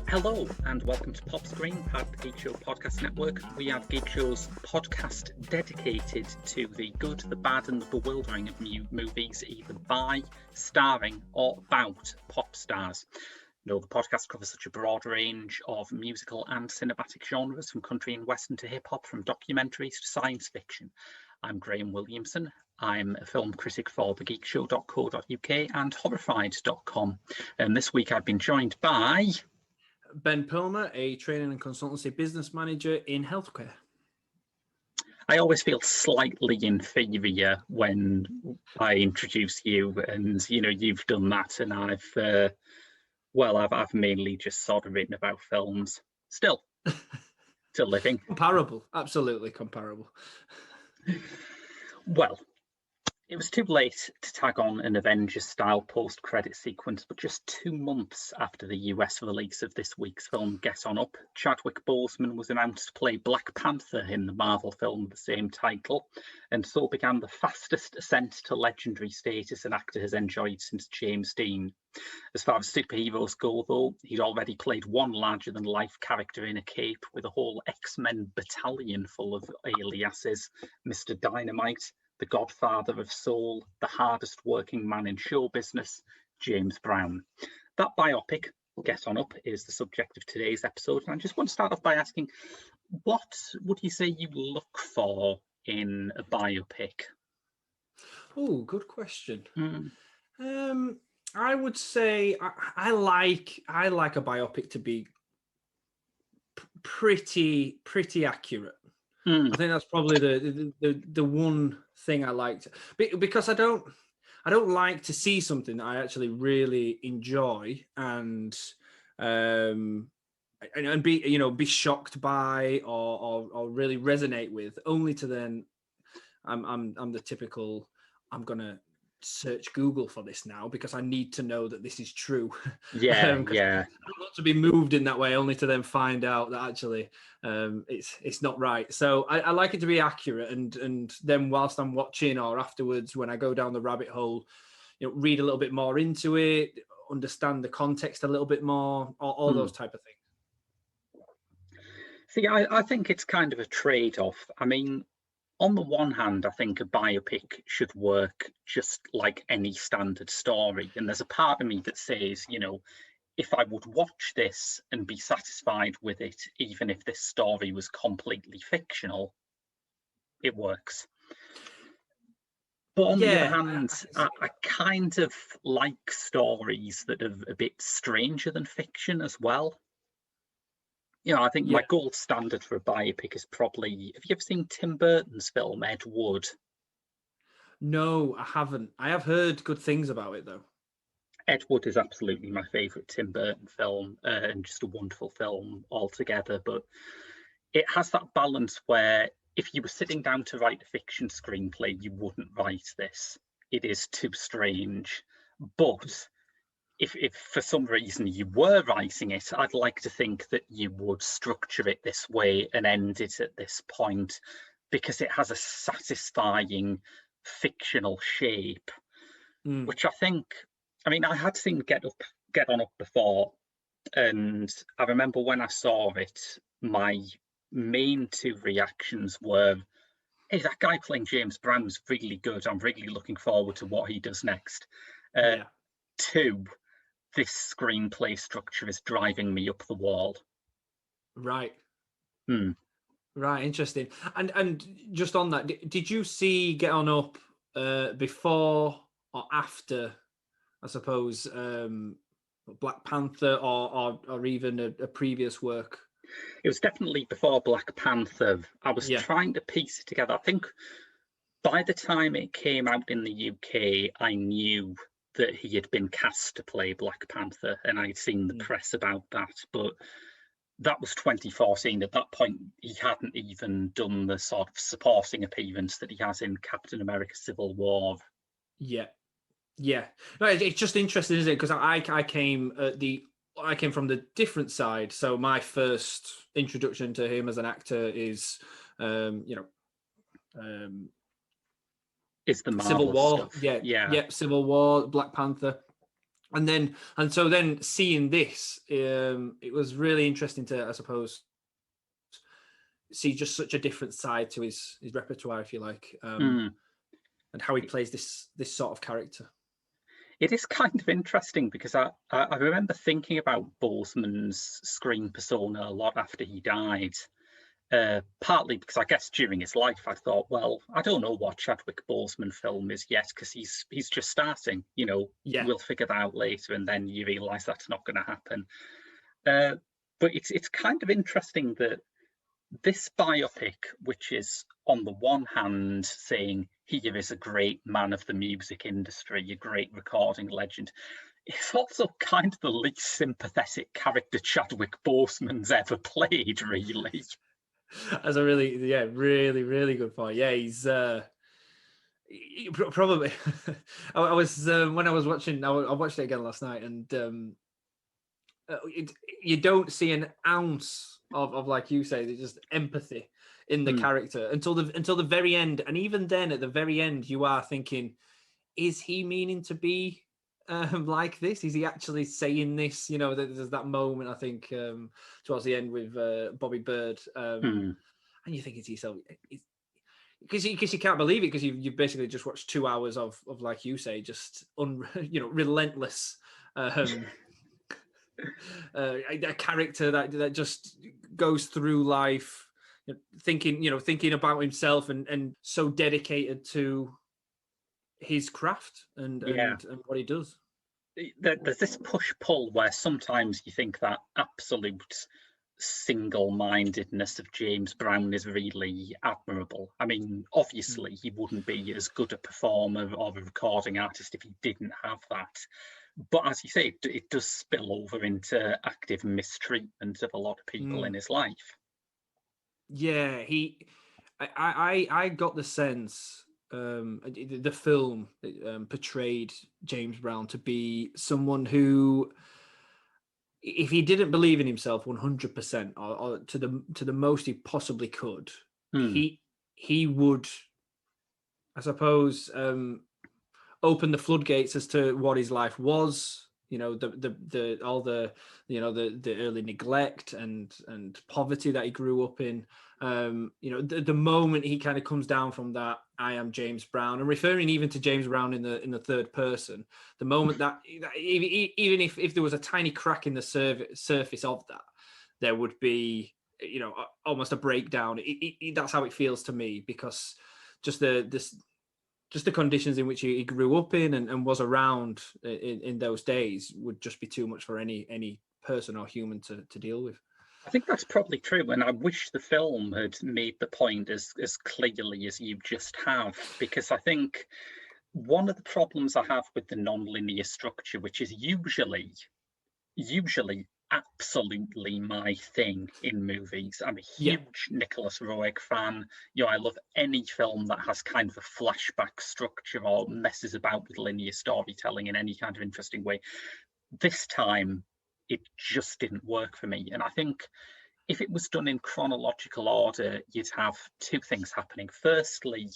Hello and welcome to Pop Screen, part of the Geek Show podcast network. We are Geek Show's podcast dedicated to the good, the bad and the bewildering of movies either by, starring or about pop stars. You know, the podcast covers such a broad range of musical and cinematic genres, from country and western to hip-hop, from documentaries to science fiction. I'm Graham Williamson. I'm a film critic for thegeekshow.co.uk and horrified.com. And this week I've been joined by... Ben Pilmer, a training and consultancy business manager in healthcare. I always feel slightly inferior when I introduce you, and you know you've done that, and I've mainly just sort of written about films. Still living. Comparable, absolutely comparable. Well, it was too late to tag on an Avengers-style post-credit sequence, but just 2 months after the US release of this week's film Get On Up, Chadwick Boseman was announced to play Black Panther in the Marvel film of the same title, and so began the fastest ascent to legendary status an actor has enjoyed since James Dean. As far as superheroes go, though, he'd already played one larger-than-life character in a cape with a whole X-Men battalion full of aliases: Mr. Dynamite, the godfather of soul, the hardest working man in show business, James Brown. That biopic, Get On Up, is the subject of today's episode. And I just want to start off by asking, what would you say you look for in a biopic? Oh, good question. I would say I like a biopic to be pretty accurate. I think that's probably the one thing I liked, because I don't like to see something that I actually really enjoy and be shocked by or really resonate with, only to then I'm the typical, I'm gonna search Google for this now because I need to know that this is true. Yeah. I don't want to be moved in that way, only to then find out that actually it's not right. So I like it to be accurate, and then whilst I'm watching or afterwards when I go down the rabbit hole, read a little bit more into it, understand the context a little bit more, all those type of things. See, I think it's kind of a trade-off. I mean, on the one hand, I think a biopic should work just like any standard story. And there's a part of me that says, if I would watch this and be satisfied with it, even if this story was completely fictional, it works. But on the other hand, I kind of like stories that are a bit stranger than fiction as well. I think my gold standard for a biopic is probably, have you ever seen Tim Burton's film, Ed Wood? No, I haven't. I have heard good things about it, though. Ed Wood is absolutely my favourite Tim Burton film, and just a wonderful film altogether. But it has that balance where if you were sitting down to write a fiction screenplay, you wouldn't write this. It is too strange. But if for some reason you were writing it, I'd like to think that you would structure it this way and end it at this point, because it has a satisfying fictional shape, which I had seen Get On Up before, and I remember when I saw it, my main two reactions were, hey, that guy playing James Brown's really good. I'm really looking forward to what he does next. Two, this screenplay structure is driving me up the wall. Right. Right, interesting. And just on that, did you see Get On Up before or after, I suppose, Black Panther or even a previous work? It was definitely before Black Panther. I was trying to piece it together. I think by the time it came out in the UK, I knew that he had been cast to play Black Panther, and I'd seen the press about that. But that was 2014. At that point, he hadn't even done the sort of supporting appearance that he has in Captain America: Civil War. Yeah. No, it's just interesting, isn't it? Because I came from the different side. So my first introduction to him as an actor is, is the Marvel Civil War. stuff. Yeah, Civil War, Black Panther. And so then seeing this, it was really interesting to, I suppose, see just such a different side to his repertoire, if you like, and how he plays this sort of character. It is kind of interesting because I remember thinking about Boseman's screen persona a lot after he died. Partly because I guess during his life I thought, well, I don't know what Chadwick Boseman film is yet because he's just starting. We'll figure that out later, and then you realise that's not going to happen. But it's kind of interesting that this biopic, which is on the one hand saying here is a great man of the music industry, a great recording legend, it's also kind of the least sympathetic character Chadwick Boseman's ever played, really. That's a really good point. Yeah, he's probably. I was when I was watching. I watched it again last night, and you don't see an ounce of like you say, just empathy in the character until the very end. And even then, at the very end, you are thinking, is he meaning to be like this? Is he actually saying this? There's that moment, I think, towards the end with Bobby Bird, and you're thinking to yourself, because you can't believe it, because you basically just watched 2 hours of like you say, just relentless. A character that just goes through life thinking about himself and so dedicated to his craft and what he does. There's this push-pull where sometimes you think that absolute single-mindedness of James Brown is really admirable. I mean, obviously he wouldn't be as good a performer or a recording artist if he didn't have that. But as you say, it does spill over into active mistreatment of a lot of people in his life. Yeah, I got the sense the film portrayed James Brown to be someone who, if he didn't believe in himself 100% or to the most he possibly could, he would, I suppose, open the floodgates as to what his life was. The early neglect and poverty that he grew up in. The moment he kind of comes down from that, I am James Brown, and referring even to James Brown in the third person, the moment that even if there was a tiny crack in the surface of that, there would be almost a breakdown. That's how it feels to me, because just the conditions in which he grew up in and was around in those days would just be too much for any person or human to deal with. I think that's probably true, and I wish the film had made the point as clearly as you just have, because I think one of the problems I have with the non-linear structure, which is usually absolutely my thing in movies. I'm a huge Nicholas Roeg fan. I love any film that has kind of a flashback structure or messes about with linear storytelling in any kind of interesting way. This time, it just didn't work for me. And I think if it was done in chronological order, you'd have two things happening. Firstly,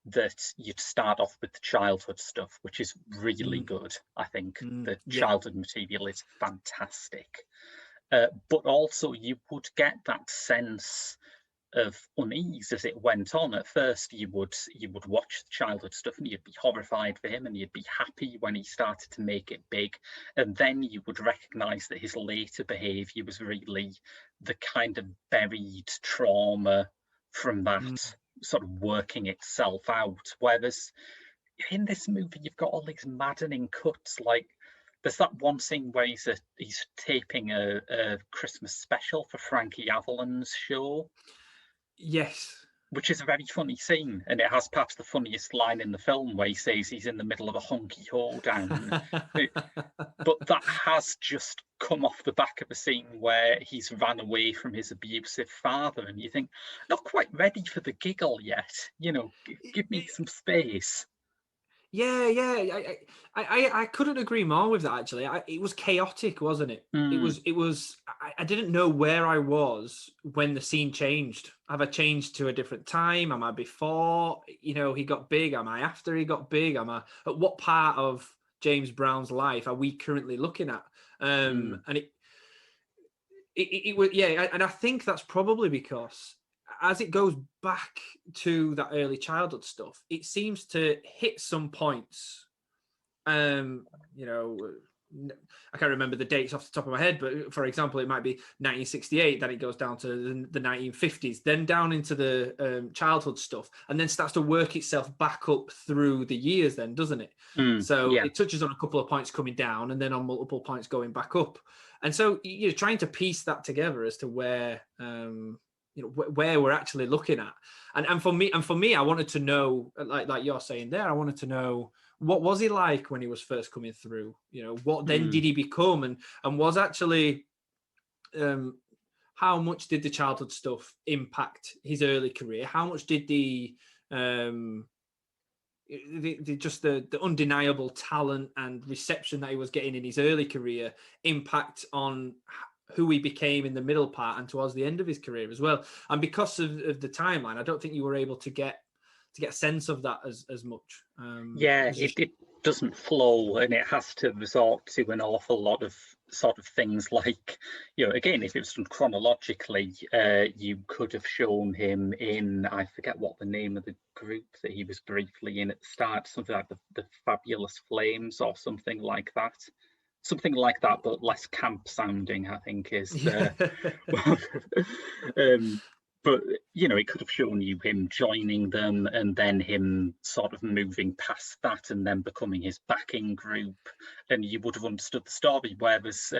that you'd start off with the childhood stuff, which is really good. I think the childhood material is fantastic. But also you would get that sense of unease as it went on. At first you would watch the childhood stuff and you'd be horrified for him, and you'd be happy when he started to make it big, and then you would recognize that his later behavior was really the kind of buried trauma from that sort of working itself out. Whereas in this movie you've got all these maddening cuts, like there's that one scene where he's taping a Christmas special for Frankie Avalon's show. Yes. which is a very funny scene, and it has perhaps the funniest line in the film where he says he's in the middle of a honky hoedown. But that has just come off the back of a scene where he's ran away from his abusive father, and you think, not quite ready for the giggle yet. Give me some space. Yeah, yeah. I couldn't agree more with that. Actually, it was chaotic, wasn't it? It Mm, was. It was. I didn't know where I was when the scene changed. Have I changed to a different time? Am I before? He got big. Am I after he got big? Am I at what part of James Brown's life are we currently looking at? mm, And it was, yeah, and I think that's probably because as it goes back to that early childhood stuff, it seems to hit some points. You know, I can't remember the dates off the top of my head, but for example, it might be 1968, then it goes down to the 1950s, then down into the childhood stuff, and then starts to work itself back up through the years then, doesn't it? So yeah. it touches on a couple of points coming down and then on multiple points going back up. And so you're trying to piece that together as to where where we're actually looking at. And for me, I wanted to know, like you're saying there, I wanted to know, what was he like when he was first coming through? What then did he become, and was actually how much did the childhood stuff impact his early career? How much did the just the undeniable talent and reception that he was getting in his early career impact on who he became in the middle part and towards the end of his career as well? And because of the timeline, I don't think you were able to get a sense of that as much. Yeah, it doesn't flow, and it has to resort to an awful lot of sort of things like, again, if it was done chronologically, you could have shown him in, I forget what the name of the group that he was briefly in at the start, something like the Fabulous Flames or something like that. Something like that, but less camp sounding, I think, is the. But it could have shown you him joining them and then him sort of moving past that and then becoming his backing group, and you would have understood the story. Whereas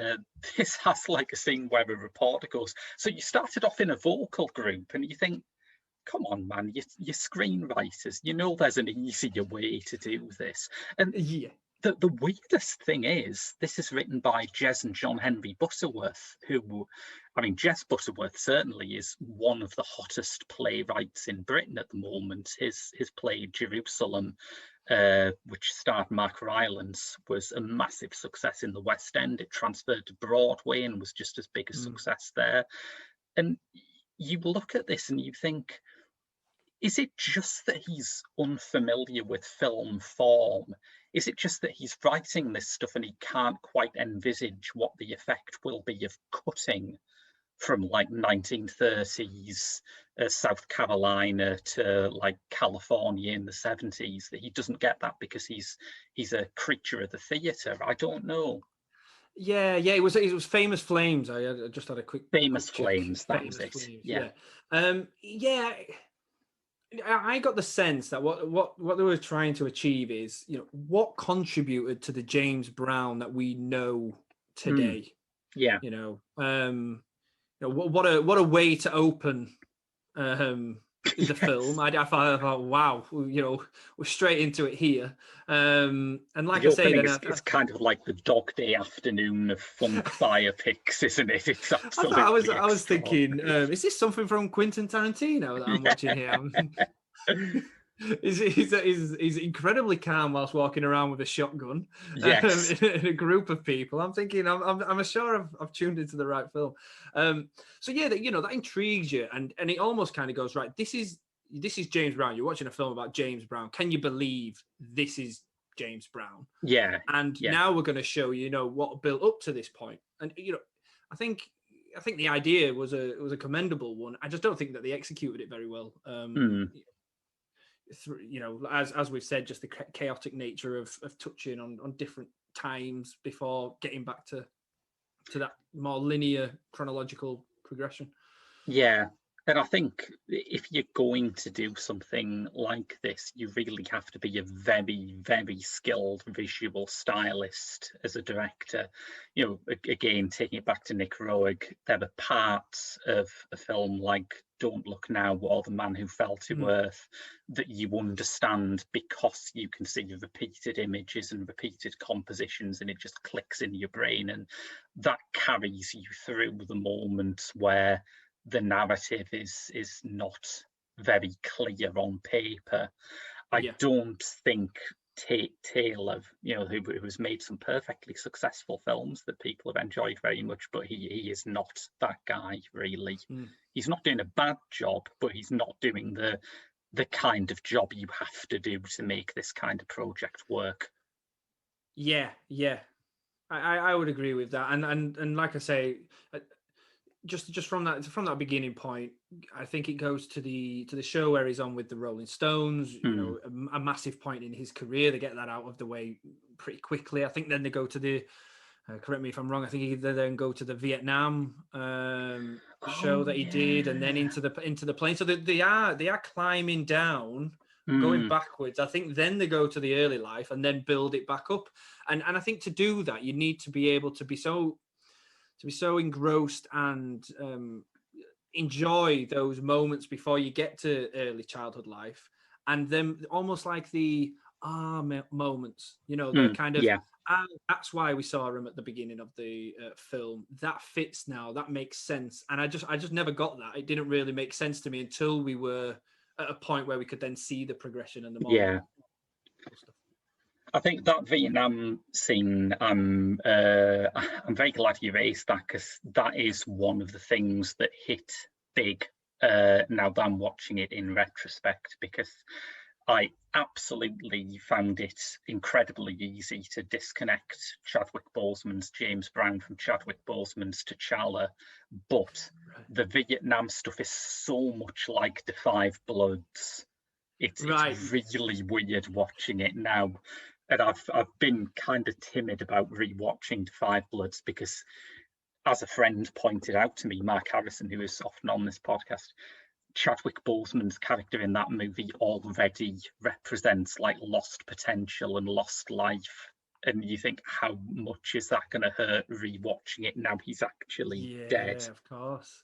this has like a scene where a reporter goes, "So you started off in a vocal group," and you think, come on, man, you're screenwriters. There's an easier way to do this. And Yeah. the weirdest thing is, this is written by Jez and John Henry Butterworth, who, Jez Butterworth certainly is one of the hottest playwrights in Britain at the moment. His play Jerusalem, which starred Mark Rylance, was a massive success in the West End. It transferred to Broadway and was just as big a success there. And you look at this and you think, is it just that he's unfamiliar with film form? Is it just that he's writing this stuff and he can't quite envisage what the effect will be of cutting from like 1930s South Carolina to like California in the 70s, that he doesn't get that because he's a creature of the theatre? I don't know. Yeah, it was Famous Flames. I just had a quick Famous check. Flames, that was Famous it. Flames. Yeah. Yeah. I got the sense that what they were trying to achieve is, what contributed to the James Brown that we know today. Yeah. What a way to open the film. I thought, wow, we're straight into it here. And like The I say, opening then it's kind of like the Dog Day Afternoon of funk biopics, isn't it? It's absolutely. I was thinking, is this something from Quentin Tarantino that I'm watching here? He's incredibly calm whilst walking around with a shotgun. Yes. In a group of people. I'm thinking, I'm sure I've tuned into the right film. So yeah, that intrigues you, and it almost kind of goes, right, this is James Brown. You're watching a film about James Brown. Can you believe this is James Brown? Yeah. And now we're going to show what built up to this point. And I think the idea was a commendable one. I just don't think that they executed it very well. As we've said, just the chaotic nature of touching on different times before getting back to that more linear chronological progression. Yeah. And I think if you're going to do something like this, you really have to be a very, very skilled visual stylist as a director. Again, taking it back to Nick Roeg, there are parts of a film like Don't Look Now or The Man Who Fell to Earth that you understand because you can see repeated images and repeated compositions, and it just clicks in your brain, and that carries you through the moments where the narrative is not very clear on paper. I don't think Taylor, who has made some perfectly successful films that people have enjoyed very much, but he is not that guy, really. He's not doing a bad job, but he's not doing the kind of job you have to do to make this kind of project work. Yeah. I would agree with that. And like I say, just from that beginning point, I think it goes to the show where he's on with the Rolling Stones. A massive point in his career. They get that out of the way pretty quickly. I think then they go to the correct me if I'm wrong. I think they then go to the Vietnam show that he did, and then into the plane. So they are climbing down, going backwards. I think then they go to the early life and then build it back up. And I think to do that, you need to be able to be so engrossed and enjoy those moments before you get to early childhood life, and then almost like the moments, the kind of that's why we saw him at the beginning of the film. That fits now. That makes sense. And I just never got that. It didn't really make sense to me until we were at a point where we could then see the progression and the moment. I think that Vietnam scene, I'm very glad you raised that, because that is one of the things that hit big now that I'm watching it in retrospect, because I absolutely found it incredibly easy to disconnect Chadwick Boseman's James Brown from Chadwick Boseman's T'Challa, but the Vietnam stuff is so much like The Five Bloods. It's really weird watching it now. And I've been kind of timid about rewatching The Five Bloods because, as a friend pointed out to me, Mark Harrison, who is often on this podcast, Chadwick Boseman's character in that movie already represents like lost potential and lost life. And you think, how much is that going to hurt rewatching it now he's actually dead? Of course.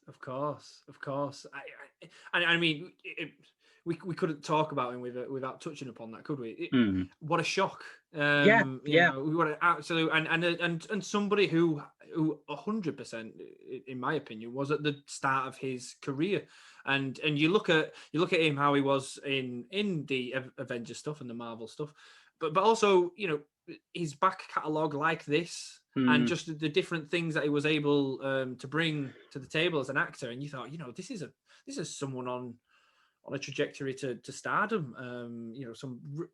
I mean, we couldn't talk about him without touching upon that, could we? What a shock! We want an absolute and somebody who 100%, in my opinion, was at the start of his career. And you look at him, how he was in the Avengers stuff and the Marvel stuff, but also his back catalogue like this, and just the different things that he was able to bring to the table as an actor. And you thought, this is someone on a trajectory to stardom.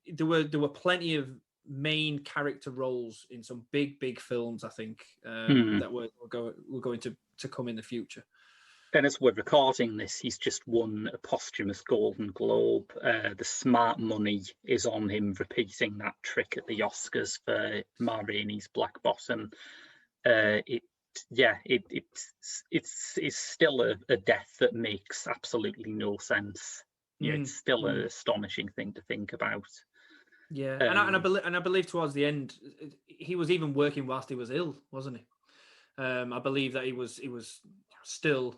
There were plenty of main character roles in some big films, I think, that were going to come in the future. And as we're recording this, he's just won a posthumous Golden Globe. The smart money is on him repeating that trick at the Oscars for Ma Rainey's Black Bottom. It's still a death that makes absolutely no sense. It's still an astonishing thing to think about. And I believe towards the end, he was even working whilst he was ill, wasn't he? I believe that he was still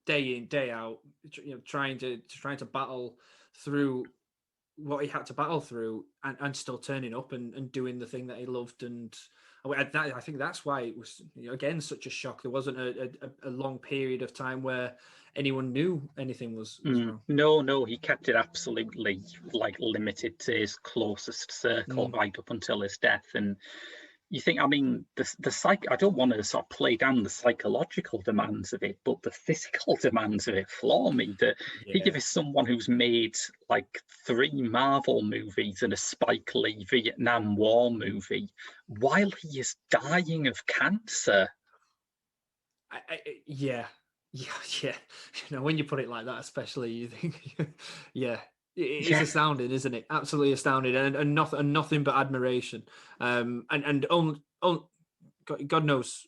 day in, day out, trying to battle through what he had to battle through, and still turning up and doing the thing that he loved. And I think that's why it was again such a shock. There wasn't a long period of time where anyone knew anything was wrong. No, he kept it absolutely limited to his closest circle right up until his death. And you think, I mean, I don't want to sort of play down the psychological demands of it, but the physical demands of it floor me. That he is someone who's made like 3 Marvel movies and a Spike Lee Vietnam War movie while he is dying of cancer. When you put it like that, especially, you think, it's astounding, isn't it? Absolutely astounding, and nothing but admiration. And God knows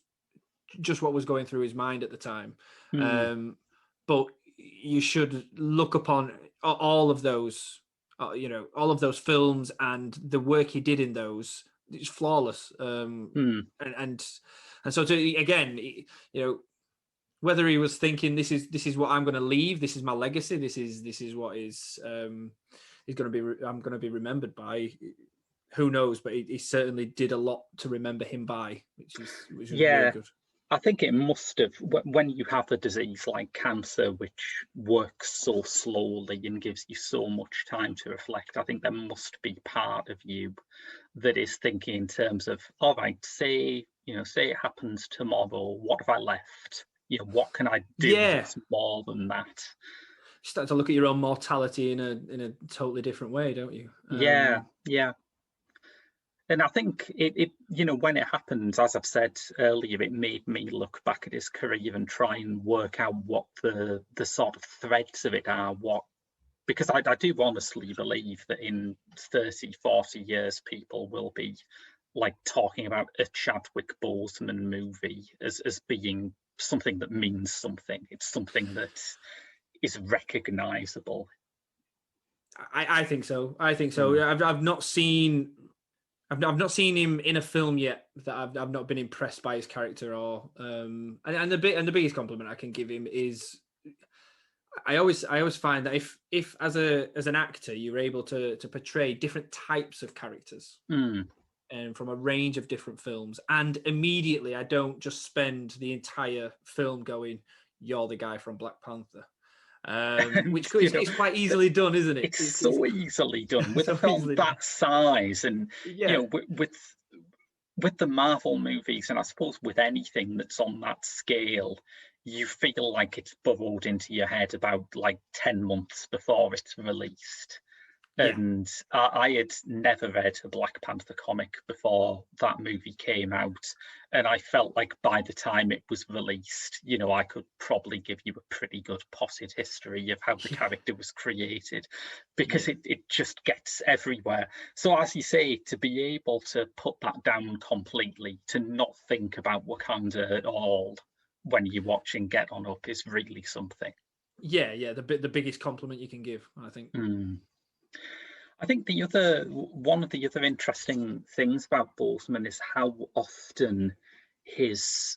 just what was going through his mind at the time. But you should look upon all of those, all of those films and the work he did in those. It's flawless. And so again, Whether he was thinking this is what I'm going to leave, this is my legacy, this is what is going to be I'm going to be remembered by. Who knows? But he certainly did a lot to remember him by, which was really good. I think it must have, when you have a disease like cancer, which works so slowly and gives you so much time to reflect, I think there must be part of you that is thinking in terms of, all right, say it happens tomorrow, what have I left? What can I do that's more than that? You start to look at your own mortality in a totally different way, don't you? Yeah. And I think it when it happens, as I've said earlier, it made me look back at his career and try and work out what the sort of threads of it are, because I do honestly believe that in 30, 40 years, people will be like talking about a Chadwick Boseman movie as being something that means something. It's something that is recognizable. I think so. I've not seen him in a film yet that I've not been impressed by his character, or and the biggest compliment I can give him is I always find that if as an actor you're able to portray different types of characters and from a range of different films, and immediately I don't just spend the entire film going, "You're the guy from Black Panther." Which is quite easily done, isn't it? It's so easily done with a film that size, and with the Marvel movies, and I suppose with anything that's on that scale, you feel like it's burrowed into your head about like 10 months before it's released. And I had never read a Black Panther comic before that movie came out. And I felt like by the time it was released, I could probably give you a pretty good potted history of how the character was created, because it just gets everywhere. So as you say, to be able to put that down completely, to not think about Wakanda at all when you're watching Get On Up is really something. The biggest compliment you can give, I think. I think one of the other interesting things about Boseman is how often his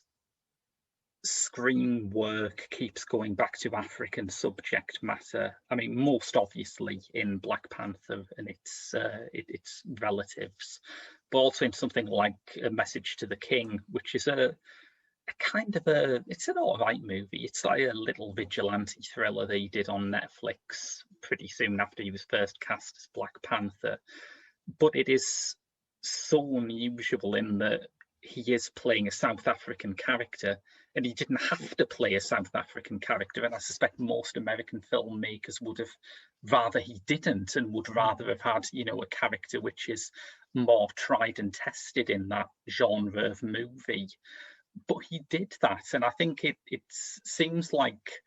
screen work keeps going back to African subject matter. I mean, most obviously in Black Panther and its relatives, but also in something like A Message to the King, which is it's an all right movie. It's like a little vigilante thriller that he did on Netflix pretty soon after he was first cast as Black Panther. But it is so unusual in that he is playing a South African character, and he didn't have to play a South African character. And I suspect most American filmmakers would have rather he didn't, and would rather have had, a character which is more tried and tested in that genre of movie. But he did that, and I think it seems like,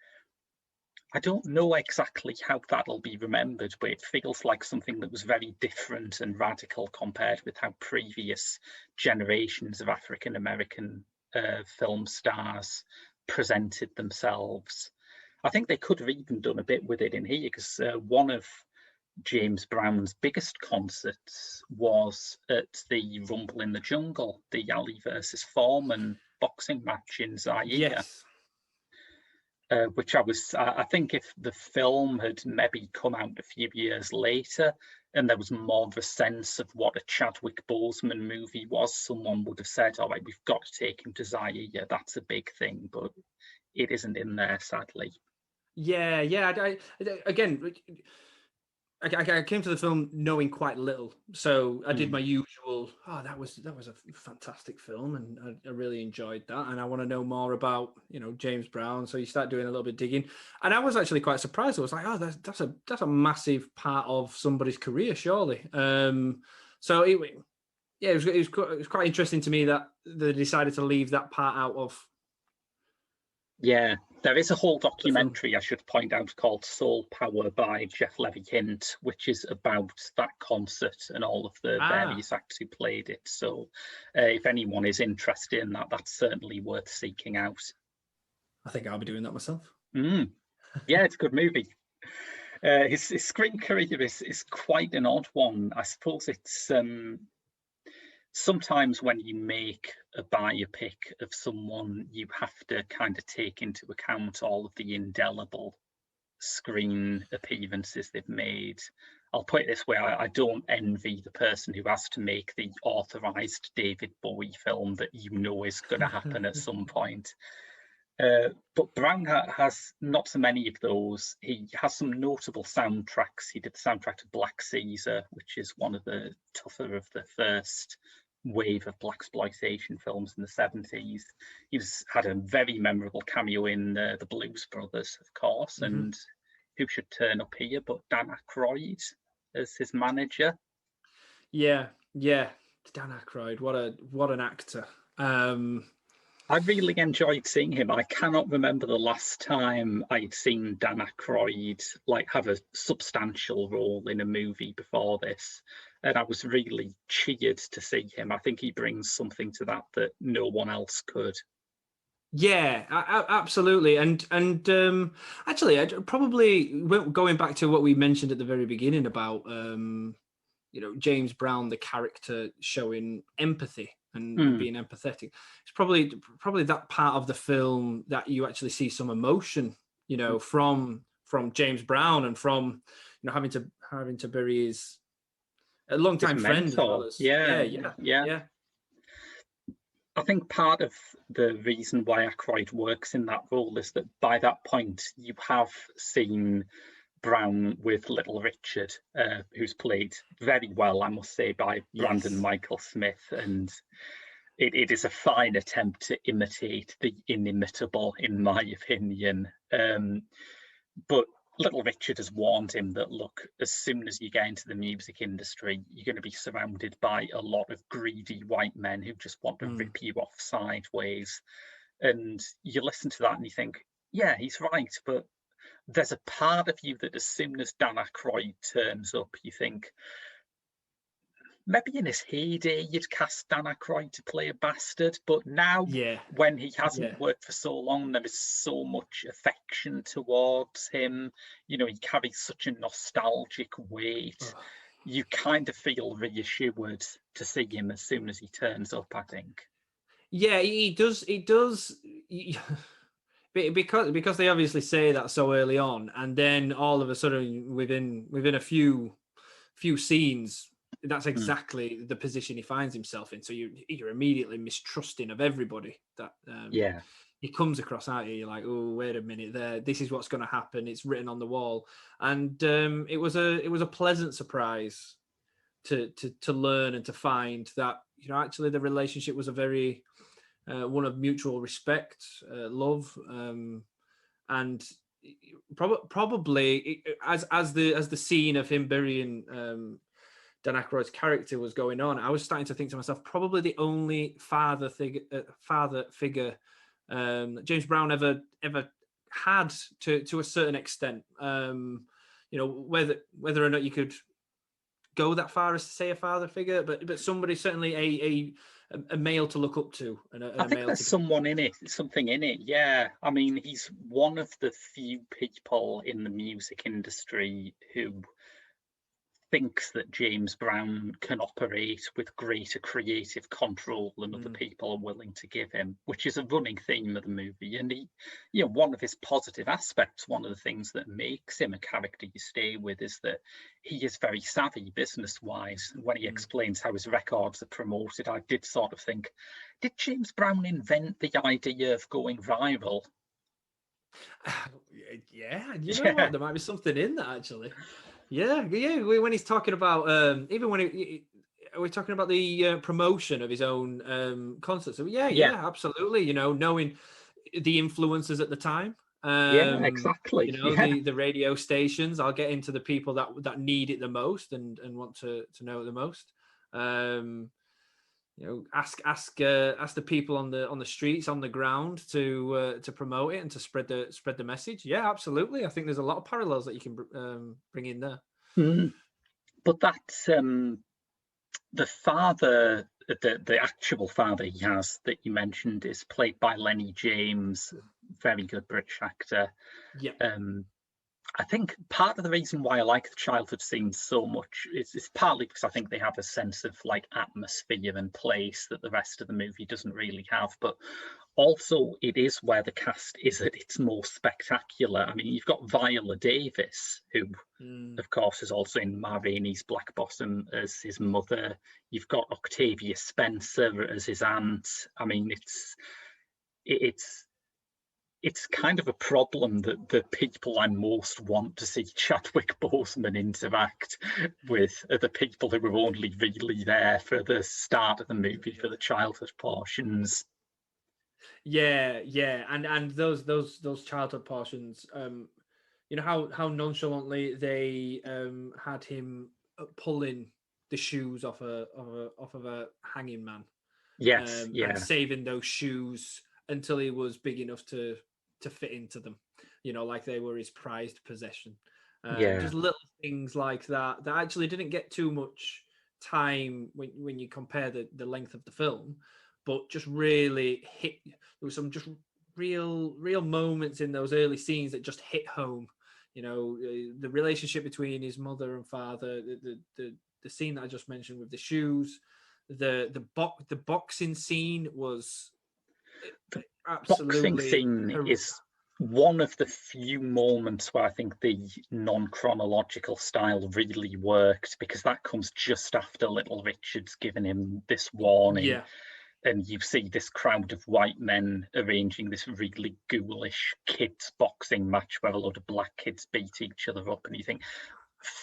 I don't know exactly how that'll be remembered, but it feels like something that was very different and radical compared with how previous generations of African American film stars presented themselves. I think they could have even done a bit with it in here, because one of James Brown's biggest concerts was at the Rumble in the Jungle, the Ali versus Foreman boxing match in Zaire. Which I think if the film had maybe come out a few years later and there was more of a sense of what a Chadwick Boseman movie was, someone would have said, all right, we've got to take him to Zaire. Yeah, that's a big thing, but it isn't in there, sadly. I came to the film knowing quite little, so I did my usual. That was a fantastic film, and I really enjoyed that. And I want to know more about James Brown. So you start doing a little bit of digging, and I was actually quite surprised. I was like, that's a massive part of somebody's career, surely. So it was quite interesting to me that they decided to leave that part out of. Yeah, there is a whole documentary, I should point out, called Soul Power by Jeff Levy Hint, which is about that concert and all of the various acts who played it. So if anyone is interested in that, that's certainly worth seeking out. I think I'll be doing that myself. Yeah, it's a good movie. His screen career is quite an odd one. I suppose it's sometimes when you make a biopic of someone, you have to kind of take into account all of the indelible screen appearances they've made. I'll put it this way, I don't envy the person who has to make the authorized David Bowie film that you know is going to happen at some point. But Brown has not so many of those. He has some notable soundtracks. He did the soundtrack to Black Caesar, which is one of the tougher of the first wave of blaxploitation films in the 70s. Had a very memorable cameo in the Blues Brothers, of course, and who should turn up here but Dan Aykroyd as his manager. Yeah, Dan Aykroyd, what an actor. I really enjoyed seeing him. I cannot remember the last time I'd seen Dan Aykroyd have a substantial role in a movie before this, and I was really cheered to see him. I think he brings something to that no one else could. Yeah, absolutely, and actually, I probably going back to what we mentioned at the very beginning about James Brown, the character showing empathy and being empathetic. It's probably that part of the film that you actually see some emotion, from James Brown, and from having to bury his a longtime friend as well as yeah. I think part of the reason why Aykroyd works in that role is that by that point you have seen Brown with Little Richard, who's played very well, I must say, by Brandon Michael Smith, and it is a fine attempt to imitate the inimitable, in my opinion. But Little Richard has warned him that, look, as soon as you get into the music industry, you're going to be surrounded by a lot of greedy white men who just want to rip you off sideways. And you listen to that and you think, yeah, he's right, but there's a part of you that as soon as Dan Aykroyd turns up, you think, maybe in his heyday you'd cast Dan Aykroyd to play a bastard, but now when he hasn't worked for so long, there is so much affection towards him. He carries such a nostalgic weight. You kind of feel reassured to see him as soon as he turns up, I think. Yeah, he does. Because they obviously say that so early on, and then all of a sudden within a few scenes, that's exactly the position he finds himself in. So you're immediately mistrusting of everybody that he comes across, aren't you? You're like, oh, wait a minute, this is what's going to happen. It's written on the wall, and it was a pleasant surprise to learn and to find that actually the relationship was a very one of mutual respect, love, and probably as the scene of him burying Dan Aykroyd's character was going on, I was starting to think to myself, probably the only father figure James Brown ever had to a certain extent. Whether or not you could go that far as to say a father figure, but somebody, certainly a male to look up to. And I think there's something in it. Yeah. I mean, he's one of the few people in the music industry who thinks that James Brown can operate with greater creative control than other people are willing to give him, which is a running theme of the movie. And one of his positive aspects, one of the things that makes him a character you stay with, is that he is very savvy business-wise. When he explains how his records are promoted, I did sort of think, did James Brown invent the idea of going viral? Yeah, what? There might be something in that, actually. Yeah. When he's talking about even when we're talking about the promotion of his own concerts. So yeah, absolutely. Knowing the influencers at the time. Exactly. The radio stations. I'll get into the people that need it the most and want to know it the most. Ask the people on the streets, on the ground, to promote it and to spread the message. Yeah, absolutely. I think there's a lot of parallels that you can bring in there. But that's the father, the actual father he has that you mentioned is played by Lenny James, very good British actor. Yeah. I think part of the reason why I like the childhood scenes so much is partly because I think they have a sense of like atmosphere and place that the rest of the movie doesn't really have, but also it is where the cast is at its most spectacular. I mean, you've got Viola Davis, who of course is also in Ma Rainey's Black Bottom as his mother. You've got Octavia Spencer as his aunt. I mean, it's kind of a problem that the people I most want to see Chadwick Boseman interact with are the people who were only really there for the start of the movie, for the childhood portions. Yeah, and those childhood portions, you know how nonchalantly they had him pulling the shoes off of a hanging man, Yes, and yeah, saving those shoes until he was big enough to fit into them, like they were his prized possession. yeah. Just little things like that that actually didn't get too much time when you compare the length of the film, but just really hit. There was some just real moments in those early scenes that just hit home. The relationship between his mother and father, the scene that I just mentioned with the shoes, the boxing scene was Boxing absolutely scene is one of the few moments where I think the non-chronological style really worked, because that comes just after Little Richard's given him this warning. yeah. And you see this crowd of white men arranging this really ghoulish kids boxing match where a lot of black kids beat each other up, and you think,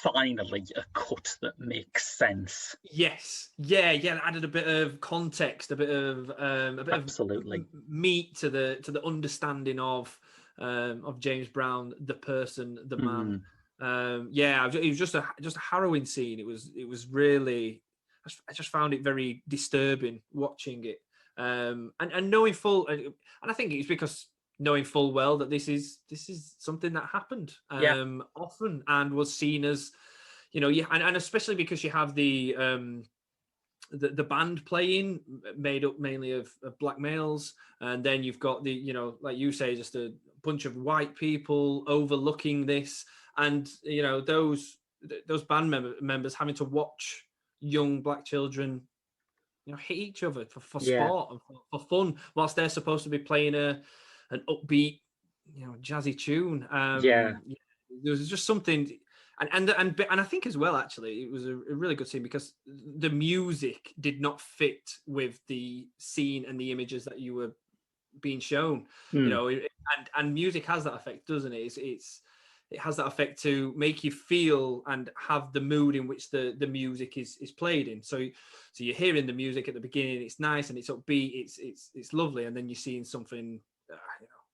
finally a cut that makes sense. Yes, yeah, that added a bit of context, a bit of Absolutely. meat to the understanding of James Brown, the person, the man. Yeah, it was just a harrowing scene. It was really, I just found it very disturbing watching it, and knowing full, and I think it's because knowing full well that this is something that happened Yeah. often and was seen as, yeah, and especially because you have the band playing, made up mainly of black males, and then you've got the, like you say, just a bunch of white people overlooking this, and those band members having to watch young black children hit each other for Yeah. sport and for fun, whilst they're supposed to be playing an upbeat, jazzy tune. Yeah. There was just something, and I think as well, actually, it was a really good scene because the music did not fit with the scene and the images that you were being shown. And music has that effect, doesn't it? It has that effect to make you feel and have the mood in which the music is played in. So you're hearing the music at the beginning, it's nice and it's upbeat, it's lovely, and then you're seeing something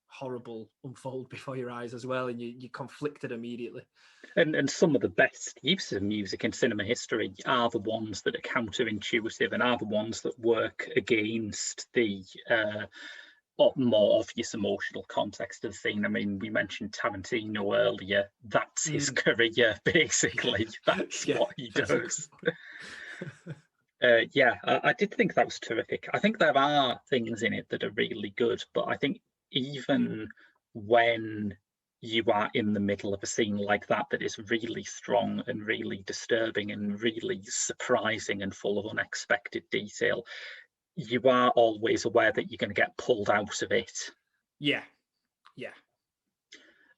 horrible unfold before your eyes as well, and you're conflicted immediately. And some of the best uses of music in cinema history are the ones that are counterintuitive and are the ones that work against the more obvious emotional context of the scene. I mean, we mentioned Tarantino earlier. That's his career, basically. That's what he does. I did think that was terrific. I think there are things in it that are really good, but I think even when you are in the middle of a scene like that is really strong and really disturbing and really surprising and full of unexpected detail, you are always aware that you're going to get pulled out of it. Yeah.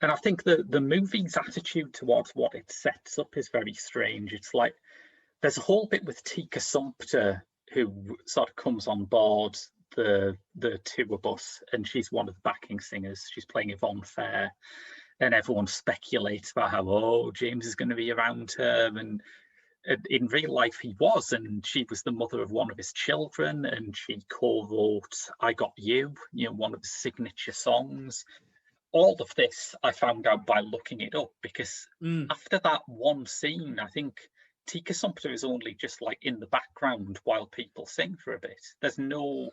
And I think that the movie's attitude towards what it sets up is very strange. It's like there's a whole bit with Tika Sumpter, who sort of comes on board the tour bus, and she's one of the backing singers. She's playing Yvonne Fair, and everyone speculates about how, James is going to be around her, and in real life he was, and she was the mother of one of his children, and she co-wrote I Got You, one of his signature songs. All of this I found out by looking it up, because after that one scene, I think Tika Sumpter is only just like in the background while people sing for a bit. There's no,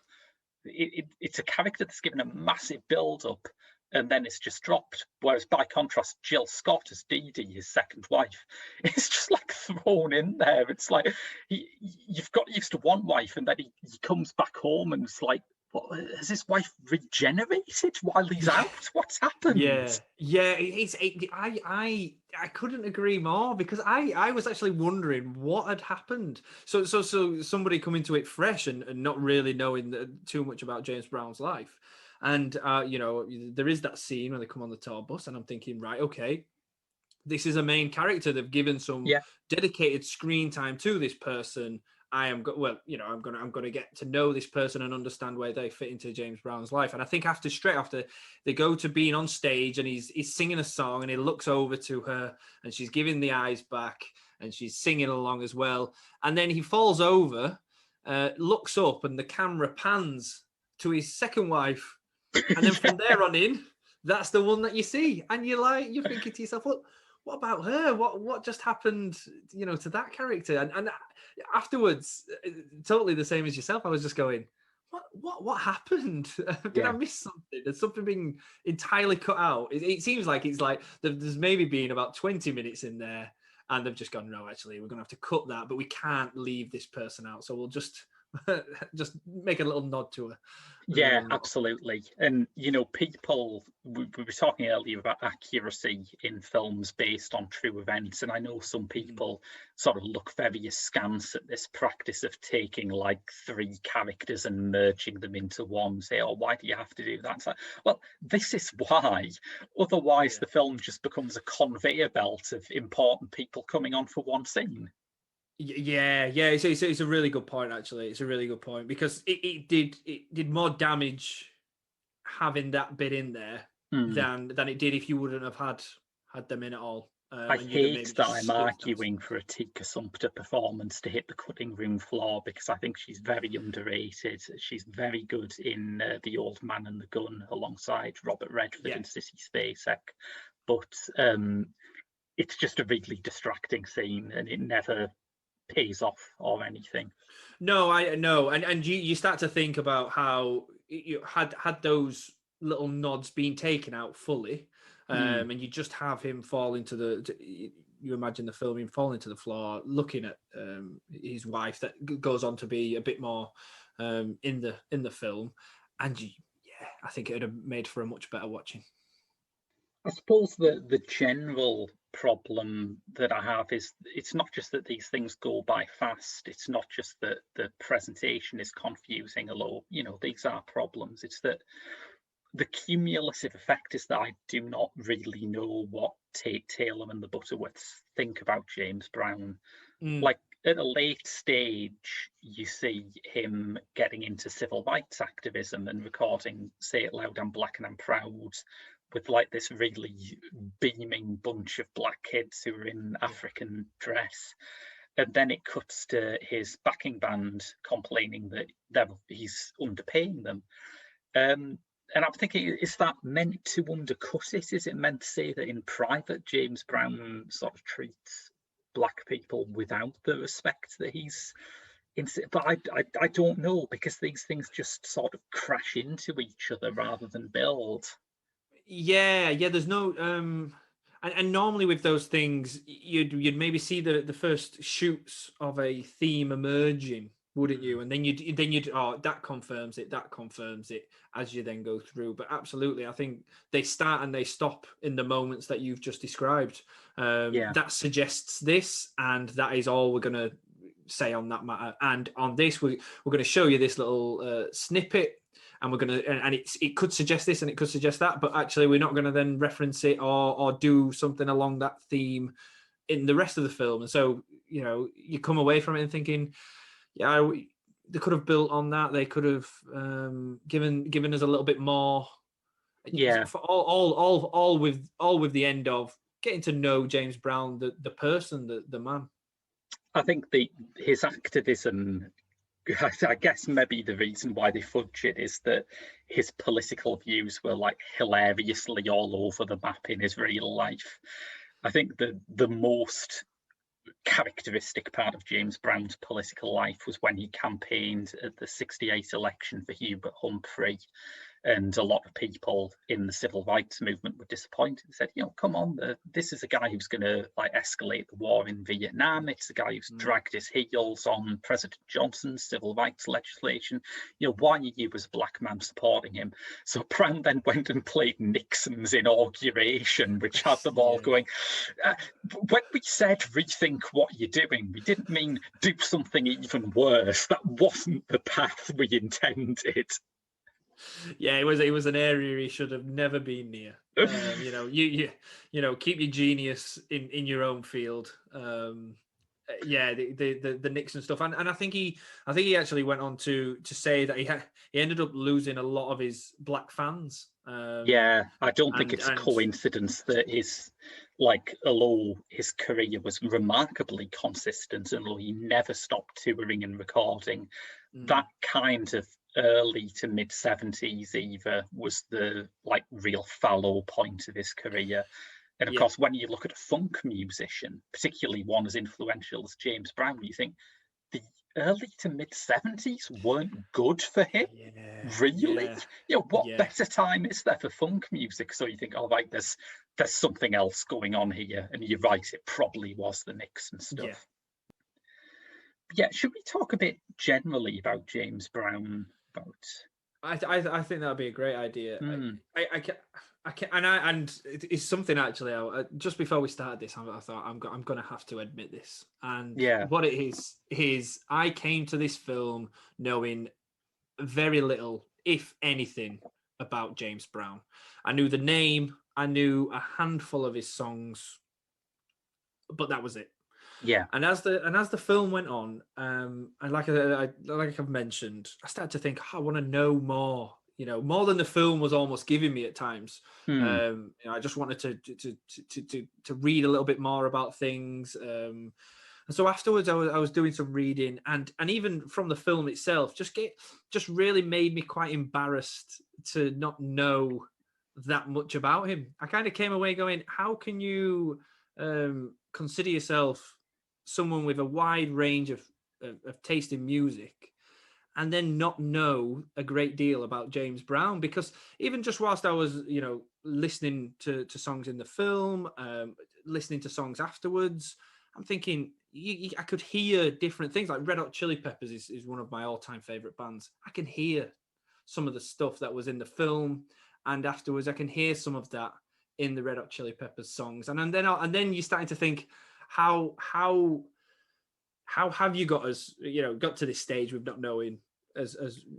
it's a character that's given a massive build up and then it's just dropped. Whereas by contrast, Jill Scott as Dee Dee, his second wife, is just like thrown in there. It's like you've got used to one wife and then he comes back home and it's like, has his wife regenerated while he's out? What's happened? I couldn't agree more, because I was actually wondering what had happened. So somebody coming to it fresh and not really knowing too much about James Brown's life. And there is that scene when they come on the tour bus, and I'm thinking, right, okay, this is a main character. They've given some dedicated screen time to this person. I'm going to get to know this person and understand where they fit into James Brown's life. And I think straight after they go to being on stage, and he's singing a song, and he looks over to her, and she's giving the eyes back, and she's singing along as well. And then he falls over, looks up, and the camera pans to his second wife. And then from there on in, that's the one that you see. And you're thinking to yourself, what about her? What just happened, to that character? And afterwards, totally the same as yourself. I was just going, what happened? Did I miss something? There's something being entirely cut out. It seems like it's like there's maybe been about 20 minutes in there, and they've just gone, no, actually, we're going to have to cut that, but we can't leave this person out. So we'll just make a little nod to her. Yeah, absolutely. And, people, we were talking earlier about accuracy in films based on true events. And I know some people sort of look very askance at this practice of taking like 3 characters and merging them into one, say, oh, why do you have to do that? It's like, well, this is why. Otherwise, the film just becomes a conveyor belt of important people coming on for one scene. Yeah. It's a really good point, actually. It's a really good point, because it did more damage having that bit in there than it did if you wouldn't have had them in at all. I hate that I'm arguing for a Tika Sumpter performance to hit the cutting room floor, because I think she's very underrated. She's very good in The Old Man and the Gun alongside Robert Redford and Sissy Spacek. But it's just a really distracting scene, and it never pays off or anything. No, I know, and you start to think about how you had those little nods being taken out fully, and you just have him fall into you imagine the film, him falling to the floor, looking at his wife that goes on to be a bit more in the film, and I think it would have made for a much better watching. I suppose the general problem that I have is it's not just that these things go by fast. It's not just that the presentation is confusing, although, these are problems. It's that the cumulative effect is that I do not really know what Tate Taylor and the Butterworths think about James Brown. Like, at a late stage, you see him getting into civil rights activism and recording Say It Loud, I'm Black and I'm Proud, with like this really beaming bunch of black kids who are in African dress. And then it cuts to his backing band complaining that he's underpaying them. And I'm thinking, is that meant to undercut it? Is it meant to say that in private, James Brown sort of treats black people without the respect that he's... But I don't know, because these things just sort of crash into each other rather than build. Yeah, there's no and normally with those things you'd maybe see the first shoots of a theme emerging, wouldn't you? And then you'd that confirms it as you then go through. But absolutely, I think they start and they stop in the moments that you've just described. That suggests this, and that is all we're going to say on that matter. And on this, we're going to show you this little snippet, and we're going to, and it could suggest this and it could suggest that, but actually we're not going to then reference it or do something along that theme in the rest of the film. And so, you come away from it and thinking, they could have built on that. They could have given us a little bit more. For all with the end of getting to know James Brown, the person, the man. I think his activism, I guess maybe the reason why they fudge it is that his political views were like hilariously all over the map in his real life. I think the most characteristic part of James Brown's political life was when he campaigned at the '68 election for Hubert Humphrey. And a lot of people in the civil rights movement were disappointed. They said, come on, this is a guy who's going to like escalate the war in Vietnam. It's a guy who's dragged his heels on President Johnson's civil rights legislation. Why are you as a black man supporting him? So Brown then went and played Nixon's inauguration, which had them all going, when we said rethink what you're doing, we didn't mean do something even worse. That wasn't the path we intended. Yeah, it was an area he should have never been near. Keep your genius in your own field. The Nixon stuff, and I think he actually went on to say that he ended up losing a lot of his black fans. I don't think it's a coincidence that although his career was remarkably consistent and he never stopped touring and recording, that kind of early to mid 70s either was the real fallow point of his career. And of course, when you look at a funk musician, particularly one as influential as James Brown, you think the early to mid 70s weren't good for him. Really? What better time is there for funk music? So you think, all right, there's something else going on here. And you're right, it probably was the Nixon stuff. Should we talk a bit generally about James Brown? I think that'd be a great idea. And it's something actually. Just before we started this, I thought I'm going to have to admit this. And what it is I came to this film knowing very little, if anything, about James Brown. I knew the name, I knew a handful of his songs, but that was it. Yeah. And as the film went on, and like I've mentioned, I started to think, I want to know more. More than the film was almost giving me at times. I just wanted to read a little bit more about things. And so afterwards, I was doing some reading, and even from the film itself, just really made me quite embarrassed to not know that much about him. I kind of came away going, how can you consider yourself someone with a wide range of taste in music and then not know a great deal about James Brown? Because even just whilst I was, listening to songs in the film, listening to songs afterwards, I'm thinking I could hear different things. Like Red Hot Chili Peppers is one of my all-time favorite bands. I can hear some of the stuff that was in the film, and afterwards I can hear some of that in the Red Hot Chili Peppers songs. And then you're starting to think, how have you got to this stage with not knowing as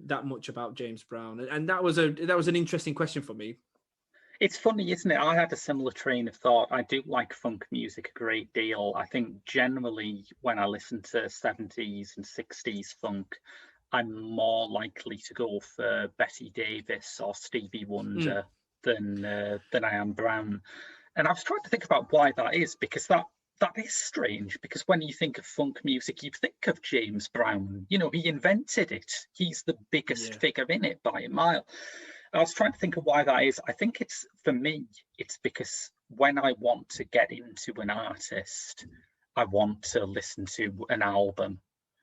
that much about James Brown? And that was an interesting question for me. It's funny, isn't it? I had a similar train of thought. I do like funk music a great deal. I think generally when I listen to 70s and 60s funk, I'm more likely to go for Betty Davis or Stevie Wonder than I am Brown. And I was trying to think about why that is, because that is strange, because when you think of funk music, you think of James Brown. He invented it. He's the biggest figure in it by a mile. I was trying to think of why that is. I think for me, it's because when I want to get into an artist, I want to listen to an album.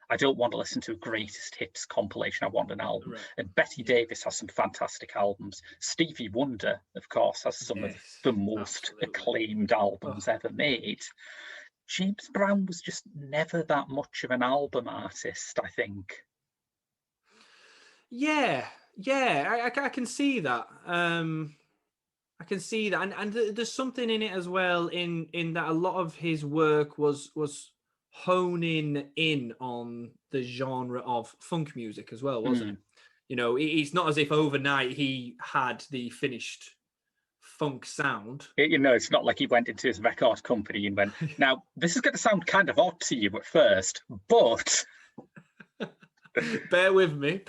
I don't want to listen to a greatest hits compilation. I want an album. Right. And Betty Davis has some fantastic albums. Stevie Wonder, of course, has some of the most acclaimed albums ever made. James Brown was just never that much of an album artist, I think. I can see that. I can see that, and there's something in it as well in that a lot of his work was honing in on the genre of funk music as well, wasn't it? It's not as if overnight he had the finished funk sound. It's not like he went into his record company and went, now this is going to sound kind of odd to you at first, but bear with me.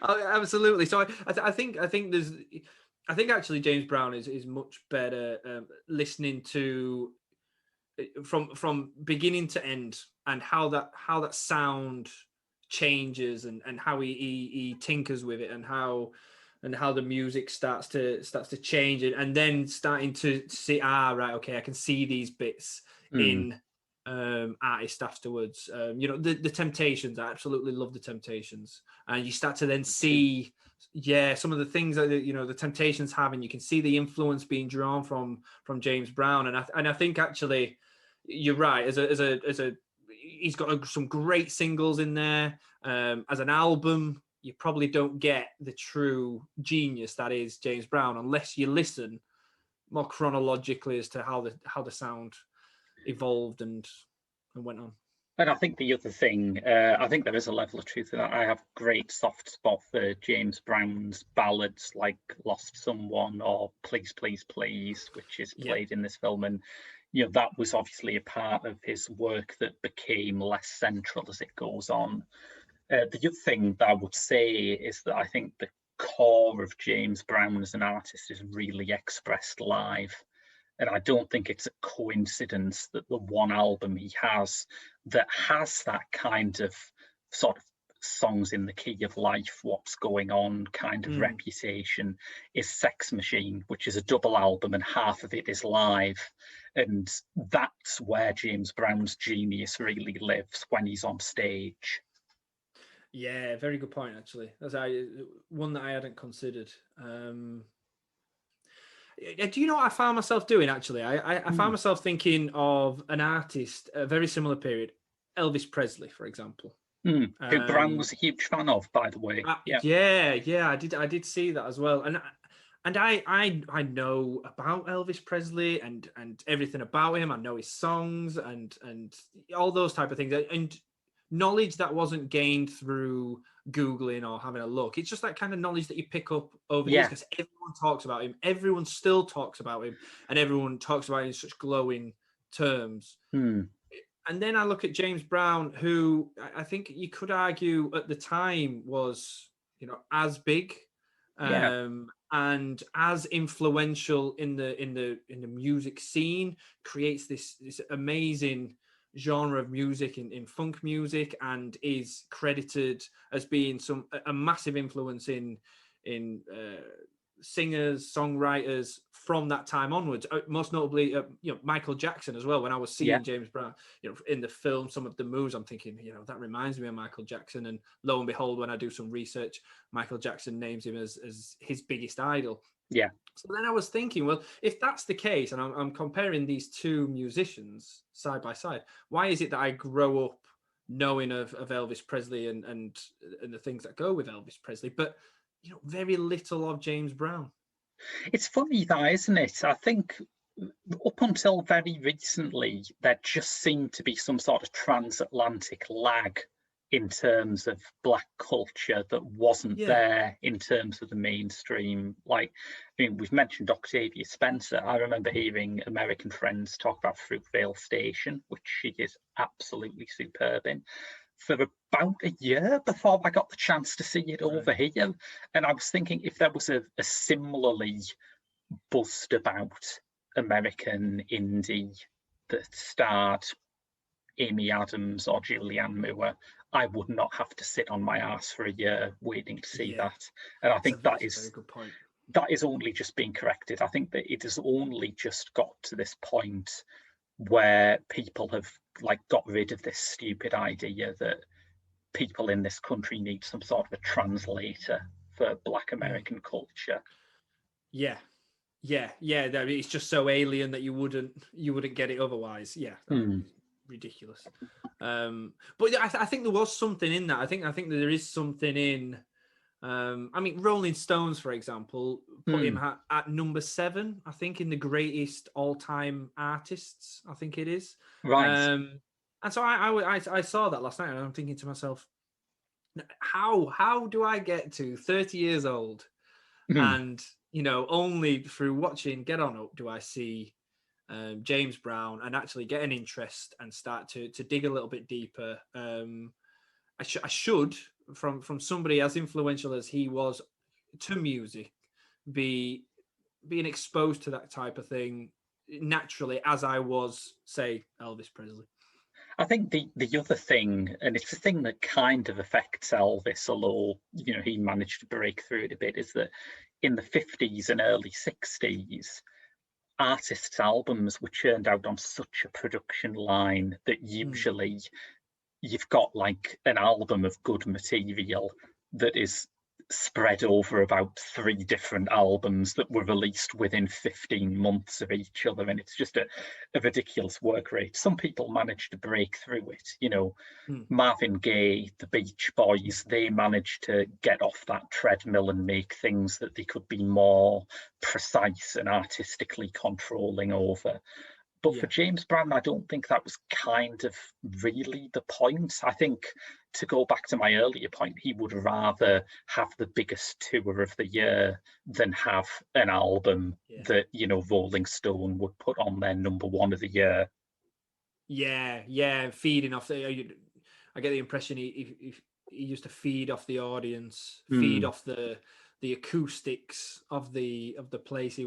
Absolutely. So I think actually James Brown is much better listening to from beginning to end, and how that sound changes and how he tinkers with it, and how the music starts to change, and then starting to see, right, okay, I can see these bits in artist afterwards. You know, the Temptations. I absolutely love the Temptations, and you start to then see, some of the things that the Temptations have, and you can see the influence being drawn from James Brown. And I think actually, you're right. As a he's got some great singles in there. As an album, you probably don't get the true genius that is James Brown unless you listen more chronologically as to how the sound evolved and went on. And I think the other thing, I think there is a level of truth in that. I have a great soft spot for James Brown's ballads like Lost Someone or Please, Please, Please, which is played in this film. And, that was obviously a part of his work that became less central as it goes on. The other thing that I would say is that I think the core of James Brown as an artist is really expressed live. And I don't think it's a coincidence that the one album he has that has that kind of sort of songs in the key of life, what's going on kind of reputation is Sex Machine, which is a double album and half of it is live. And that's where James Brown's genius really lives, when he's on stage. Yeah, very good point, actually. That's one that I hadn't considered. Do you know what I found myself doing, actually? I found myself thinking of an artist, a very similar period, Elvis Presley, for example. Who Brown was a huge fan of, by the way. Yeah, I did see that as well. And I know about Elvis Presley and everything about him. I know his songs and all those type of things. And knowledge that wasn't gained through Googling or having a look. It's just that kind of knowledge that you pick up over the years, because everyone talks about him. Everyone still talks about him, and everyone talks about him in such glowing terms. And then I look at James Brown, who I think you could argue at the time was, as big and as influential in the music scene, creates this amazing genre of music in funk music, and is credited as being a massive influence in singers, songwriters from that time onwards. Most notably, Michael Jackson as well. When I was seeing James Brown, in the film, some of the moves, I'm thinking, that reminds me of Michael Jackson. And lo and behold, when I do some research, Michael Jackson names him as his biggest idol. Yeah. So then I was thinking, well, if that's the case, and I'm comparing these two musicians side by side, why is it that I grow up knowing of Elvis Presley and the things that go with Elvis Presley, but very little of James Brown? It's funny that, isn't it? I think up until very recently, there just seemed to be some sort of transatlantic lag in terms of Black culture that wasn't there in terms of the mainstream. Like, we've mentioned Octavia Spencer. I remember hearing American friends talk about Fruitvale Station, which she is absolutely superb in, for about a year before I got the chance to see it over here. And I was thinking, if there was a similarly buzzed about American indie that starred Amy Adams or Julianne Moore, I would not have to sit on my ass for a year waiting to see that. And I think that is a very good point. That is only just being corrected. I think that it has only just got to this point where people have got rid of this stupid idea that people in this country need some sort of a translator for Black American culture. Yeah. It's just so alien that you wouldn't get it otherwise. Ridiculous. But I think there was something in that. I think that there is something in. Rolling Stones, for example, put him at number 7, I think, in the greatest all-time artists. I think it is. Right. And so I saw that last night, and I'm thinking to myself, how do I get to 30 years old, and only through watching Get On Up do I see James Brown and actually get an interest and start to dig a little bit deeper. I should, from somebody as influential as he was to music, being exposed to that type of thing naturally, as I was, say, Elvis Presley. I think the other thing, and it's a thing that kind of affects Elvis, although he managed to break through it a bit, is that in the 50s and early 60s, artists' albums were churned out on such a production line that usually you've got like an album of good material that is spread over about 3 different albums that were released within 15 months of each other, and it's just a ridiculous work rate. Some people managed to break through it, you know. Marvin Gaye, the Beach Boys, they managed to get off that treadmill and make things that they could be more precise and artistically controlling over. But for James Brown, I don't think that was kind of really the point. I think, to go back to my earlier point, he would rather have the biggest tour of the year than have an album that, you know, Rolling Stone would put on their #1 of the year. Yeah, feeding off I get the impression he used to feed off the audience, feed off the acoustics of the place he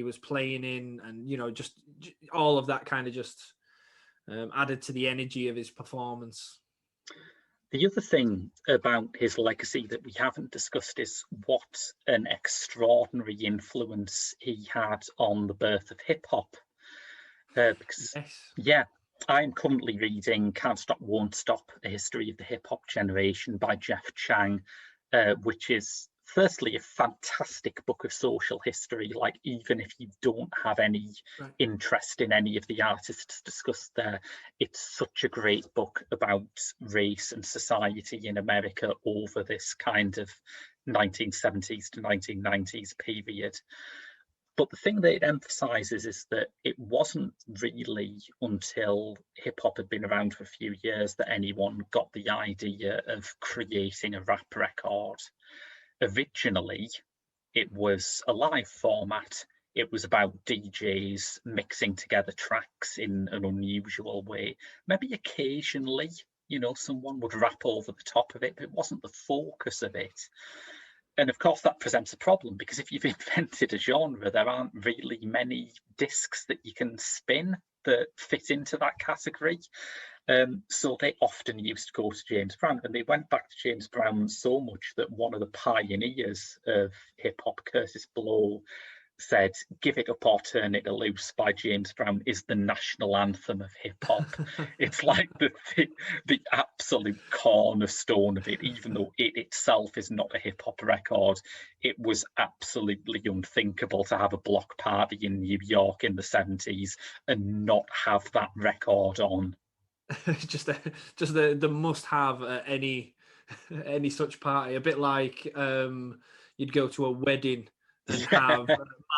was playing in, and, you know, just all of that kind of just added to the energy of his performance. The other thing about his legacy that we haven't discussed is what an extraordinary influence he had on the birth of hip hop. Because, I'm currently reading Can't Stop, Won't Stop, A History of the Hip Hop Generation by Jeff Chang, which is firstly a fantastic book of social history. Like, even if you don't have any interest in any of the artists discussed there, it's such a great book about race and society in America over this kind of 1970s to 1990s period. But the thing that it emphasizes is that it wasn't really until hip hop had been around for a few years that anyone got the idea of creating a rap record. Originally, it was a live format. It was about DJs mixing together tracks in an unusual way. Maybe occasionally, you know, someone would rap over the top of it, but it wasn't the focus of it. And of course, that presents a problem, because if you've invented a genre, there aren't really many discs that you can spin that fit into that category. So they often used to go to James Brown, and they went back to James Brown so much that one of the pioneers of hip hop, Curtis Blow, said "Give It Up or Turn It Loose" by James Brown is the national anthem of hip hop. It's like the absolute cornerstone of it, even though it itself is not a hip hop record. It was absolutely unthinkable to have a block party in New York in the 70s and not have that record on. just the must have at any such party. A bit like you'd go to a wedding and have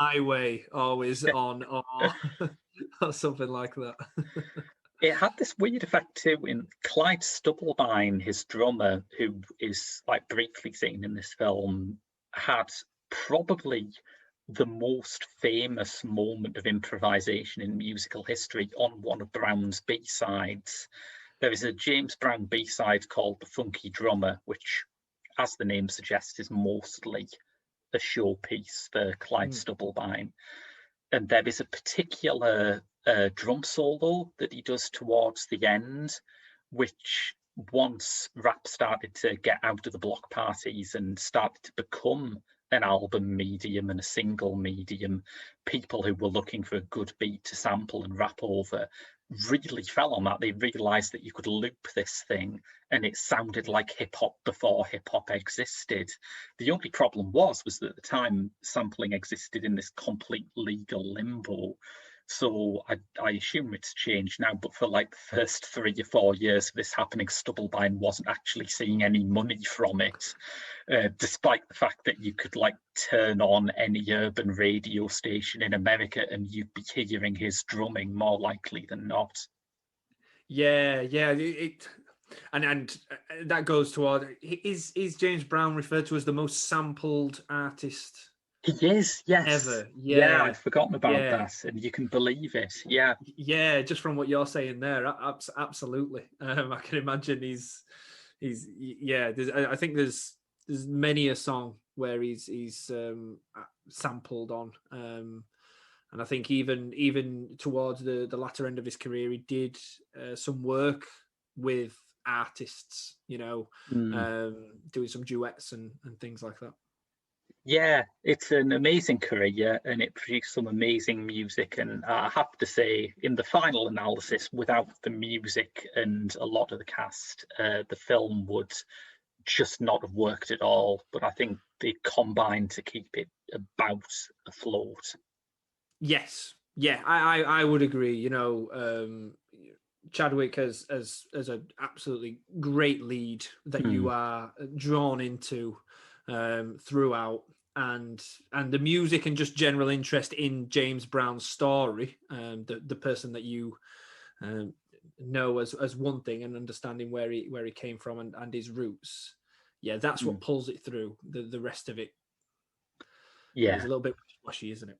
My Way always on, or something like that. It had this weird effect too in Clyde Stubblebine, his drummer, who is like briefly seen in this film, had probably the most famous moment of improvisation in musical history on one of Brown's B-sides. There is a James Brown B-side called The Funky Drummer, which, as the name suggests, is mostly a showpiece for Clyde Stubblebine. And there is a particular drum solo that he does towards the end, which, once rap started to get out of the block parties and started to become an album medium and a single medium, people who were looking for a good beat to sample and rap over really fell on that. They realized that you could loop this thing and it sounded like hip hop before hip hop existed. The only problem was that at the time sampling existed in this complete legal limbo. So I assume it's changed now, but for like the first 3 or 4 years of this happening, Stubblebine wasn't actually seeing any money from it, despite the fact that you could like turn on any urban radio station in America and you'd be hearing his drumming more likely than not. Yeah, and that goes toward, is James Brown referred to as the most sampled artist? He is, yes. Ever, yeah. I'd forgotten about that, and you can believe it. Yeah, just from what you're saying there, absolutely. I can imagine he's I think there's many a song where he's sampled on, and I think even towards the latter end of his career, he did some work with artists, you know, doing some duets and things like that. Yeah, it's an amazing career and it produced some amazing music. And I have to say, in the final analysis, without the music and a lot of the cast, the film would just not have worked at all. But I think they combined to keep it about afloat. Yes, yeah, I would agree. Chadwick as an absolutely great lead that you are drawn into throughout, and the music and just general interest in James Brown's story, the person that you know as one thing, and understanding where he came from and his roots. Yeah, that's what pulls it through. The rest of it, Yeah, it's a little bit wishy, isn't it?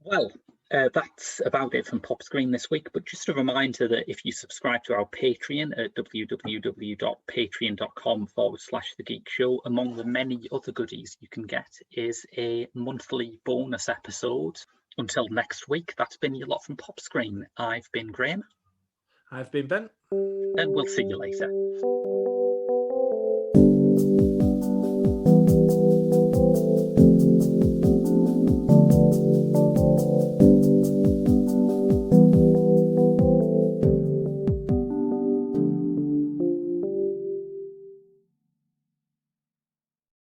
Well, that's about it from Pop Screen this week. But just a reminder that if you subscribe to our Patreon at www.patreon.com/The Geek Show, among the many other goodies you can get is a monthly bonus episode. Until next week, that's been your lot from Pop Screen. I've been Graham. I've been Ben. And we'll see you later.